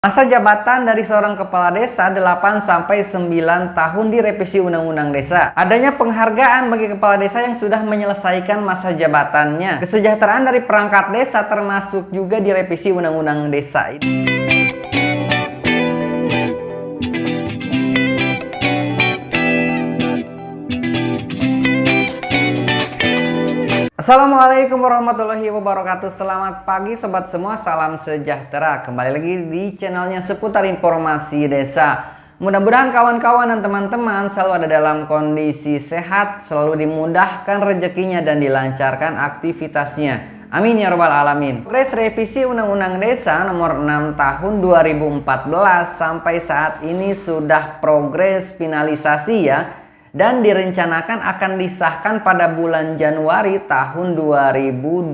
Masa jabatan dari seorang kepala desa 8 sampai 9 tahun direvisi Undang-Undang Desa. Adanya penghargaan bagi kepala desa yang sudah menyelesaikan masa jabatannya. Kesejahteraan dari perangkat desa termasuk juga direvisi Undang-Undang Desa. Assalamualaikum warahmatullahi wabarakatuh. Selamat pagi sobat semua, salam sejahtera. Kembali lagi di channelnya seputar informasi desa. Mudah-mudahan kawan-kawan dan teman-teman selalu ada dalam kondisi sehat, selalu dimudahkan rezekinya dan dilancarkan aktivitasnya. Amin ya rabbal alamin. Progres revisi Undang-Undang Desa nomor 6 tahun 2014 sampai saat ini sudah progres finalisasi ya. Dan direncanakan akan disahkan pada bulan Januari tahun 2024.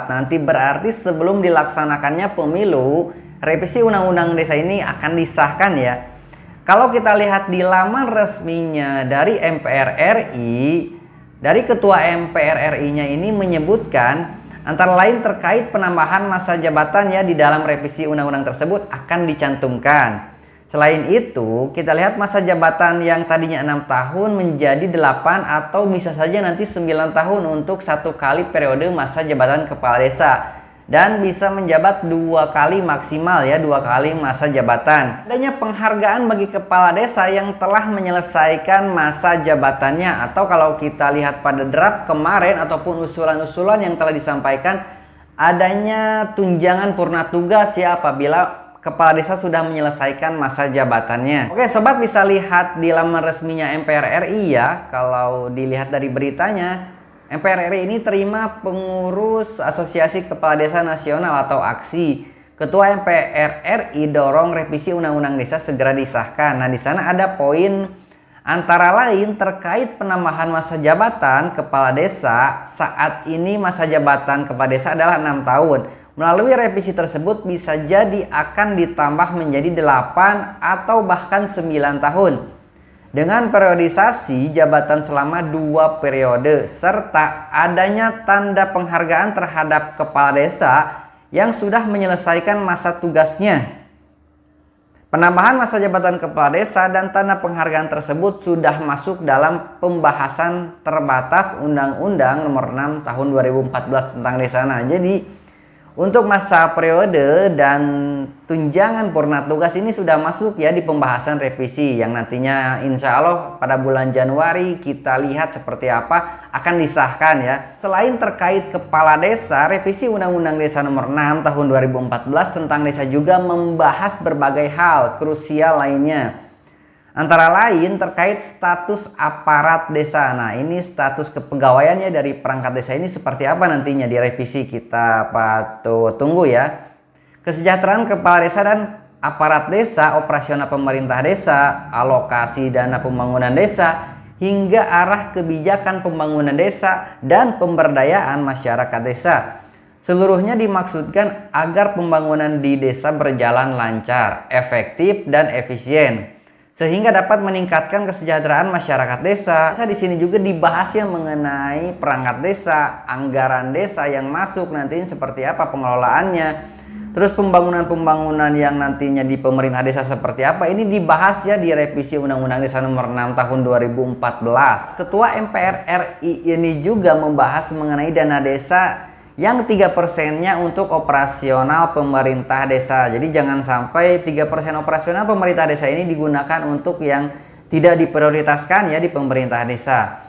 Nanti berarti sebelum dilaksanakannya pemilu, revisi Undang-Undang Desa ini akan disahkan ya. Kalau kita lihat di laman resminya dari MPR RI, dari Ketua MPR RI-nya ini menyebutkan antara lain terkait penambahan masa jabatan ya di dalam revisi undang-undang tersebut akan dicantumkan. Selain itu, kita lihat masa jabatan yang tadinya 6 tahun menjadi 8 atau bisa saja nanti 9 tahun untuk satu kali periode masa jabatan kepala desa. Dan bisa menjabat 2 kali maksimal ya, 2 kali masa jabatan. Adanya penghargaan bagi kepala desa yang telah menyelesaikan masa jabatannya. Atau kalau kita lihat pada draft kemarin ataupun usulan-usulan yang telah disampaikan, adanya tunjangan purna tugas ya apabila kepala desa sudah menyelesaikan masa jabatannya. Oke sobat, bisa lihat di laman resminya MPR RI ya. Kalau dilihat dari beritanya, MPR RI ini terima pengurus Asosiasi Kepala Desa Nasional atau AKSI. Ketua MPR RI dorong revisi Undang-Undang Desa segera disahkan. Nah, di sana ada poin antara lain terkait penambahan masa jabatan kepala desa. Saat ini masa jabatan kepala desa adalah 6 tahun. Melalui revisi tersebut bisa jadi akan ditambah menjadi 8 atau bahkan 9 tahun. Dengan periodisasi jabatan selama 2 periode serta adanya tanda penghargaan terhadap kepala desa yang sudah menyelesaikan masa tugasnya. Penambahan masa jabatan kepala desa dan tanda penghargaan tersebut sudah masuk dalam pembahasan terbatas Undang-Undang nomor 6 tahun 2014 tentang desa. Nah, jadi untuk masa periode dan tunjangan purna tugas ini sudah masuk ya di pembahasan revisi yang nantinya insya Allah pada bulan Januari kita lihat seperti apa akan disahkan ya. Selain terkait kepala desa, revisi Undang-Undang Desa nomor 6 tahun 2014 tentang desa juga membahas berbagai hal krusial lainnya. Antara lain terkait status aparat desa. Nah, ini status kepegawaiannya dari perangkat desa ini seperti apa nantinya di revisi, kita patut tunggu ya. Kesejahteraan kepala desa dan aparat desa, operasional pemerintah desa, alokasi dana pembangunan desa, hingga arah kebijakan pembangunan desa dan pemberdayaan masyarakat desa. Seluruhnya dimaksudkan agar pembangunan di desa berjalan lancar, efektif, dan efisien, sehingga dapat meningkatkan kesejahteraan masyarakat desa. Di sini juga dibahas yang mengenai perangkat desa, anggaran desa yang masuk nantinya seperti apa pengelolaannya, terus pembangunan-pembangunan yang nantinya di pemerintah desa seperti apa. Ini dibahas ya di revisi Undang-Undang Desa nomor 6 tahun 2014. Ketua MPR RI ini juga membahas mengenai dana desa yang 3%-nya untuk operasional pemerintah desa. Jadi jangan sampai 3% operasional pemerintah desa ini digunakan untuk yang tidak diprioritaskan ya di pemerintah desa.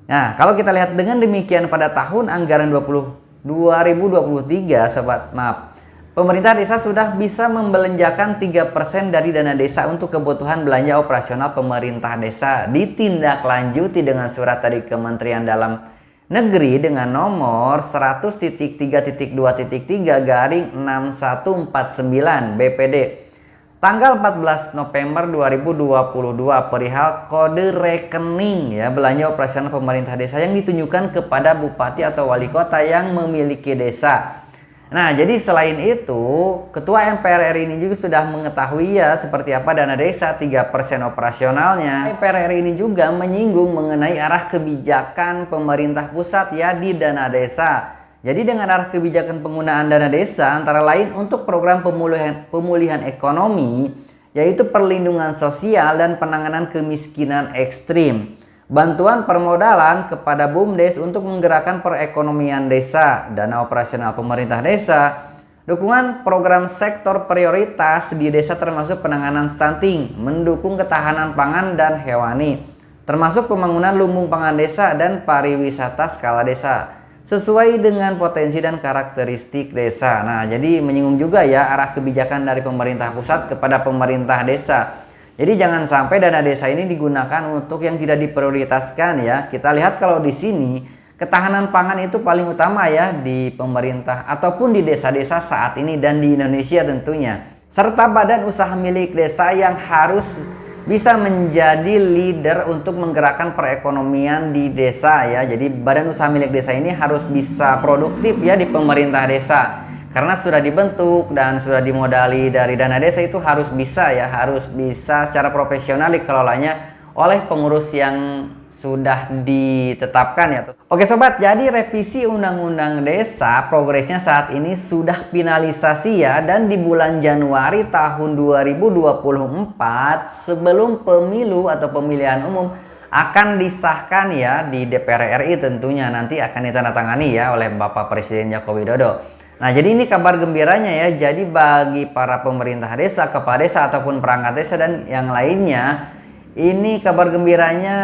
Nah, kalau kita lihat dengan demikian pada tahun anggaran 2023 sobat, pemerintah desa sudah bisa membelanjakan 3% dari dana desa untuk kebutuhan belanja operasional pemerintah desa. Ditindaklanjuti dengan surat dari Kementerian Dalam Negeri dengan nomor 100.3.2.3/6149 BPD tanggal 14 November 2022 perihal kode rekening ya belanja operasional pemerintah desa yang ditunjukkan kepada bupati atau wali kota yang memiliki desa. Nah, jadi selain itu, Ketua MPR RI ini juga sudah mengetahui ya seperti apa dana desa 3% operasionalnya. MPR RI ini juga menyinggung mengenai arah kebijakan pemerintah pusat ya di dana desa. Jadi dengan arah kebijakan penggunaan dana desa antara lain untuk program pemulihan ekonomi, yaitu perlindungan sosial dan penanganan kemiskinan ekstrim, bantuan permodalan kepada BUMDes untuk menggerakkan perekonomian desa, dana operasional pemerintah desa, dukungan program sektor prioritas di desa termasuk penanganan stunting, mendukung ketahanan pangan dan hewani, termasuk pembangunan lumbung pangan desa dan pariwisata skala desa sesuai dengan potensi dan karakteristik desa. Nah, jadi menyinggung juga ya arah kebijakan dari pemerintah pusat kepada pemerintah desa. Jadi jangan sampai dana desa ini digunakan untuk yang tidak diprioritaskan ya. Kita lihat kalau di sini ketahanan pangan itu paling utama ya di pemerintah ataupun di desa-desa saat ini dan di Indonesia tentunya. Serta badan usaha milik desa yang harus bisa menjadi leader untuk menggerakkan perekonomian di desa ya. Jadi badan usaha milik desa ini harus bisa produktif ya di pemerintah desa. Karena sudah dibentuk dan sudah dimodali dari dana desa itu harus bisa ya, harus bisa secara profesional dikelolanya oleh pengurus yang sudah ditetapkan ya. Oke sobat, jadi revisi undang-undang desa progresnya saat ini sudah finalisasi ya, dan di bulan Januari tahun 2024 sebelum pemilu atau pemilihan umum akan disahkan ya di DPR RI, tentunya nanti akan ditandatangani ya oleh Bapak Presiden Joko Widodo. Nah, jadi ini kabar gembiranya ya. Jadi bagi para pemerintah desa, kepala desa ataupun perangkat desa dan yang lainnya, ini kabar gembiranya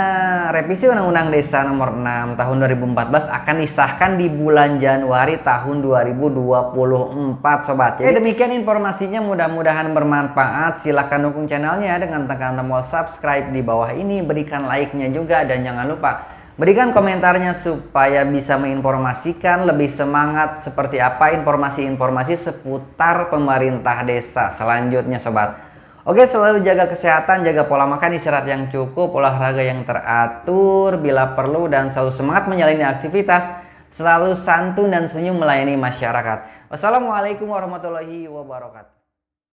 revisi Undang-Undang Desa nomor 6 tahun 2014 akan disahkan di bulan Januari tahun 2024 sobat. Jadi demikian informasinya, mudah-mudahan bermanfaat. Silahkan dukung channelnya dengan tekan tombol subscribe di bawah ini, berikan like-nya juga, dan jangan lupa berikan komentarnya supaya bisa menginformasikan lebih semangat seperti apa informasi-informasi seputar pemerintah desa selanjutnya sobat. Oke, selalu jaga kesehatan, jaga pola makan, istirahat yang cukup, olahraga yang teratur bila perlu, dan selalu semangat menjalani aktivitas, selalu santun dan senyum melayani masyarakat. Wassalamualaikum warahmatullahi wabarakatuh.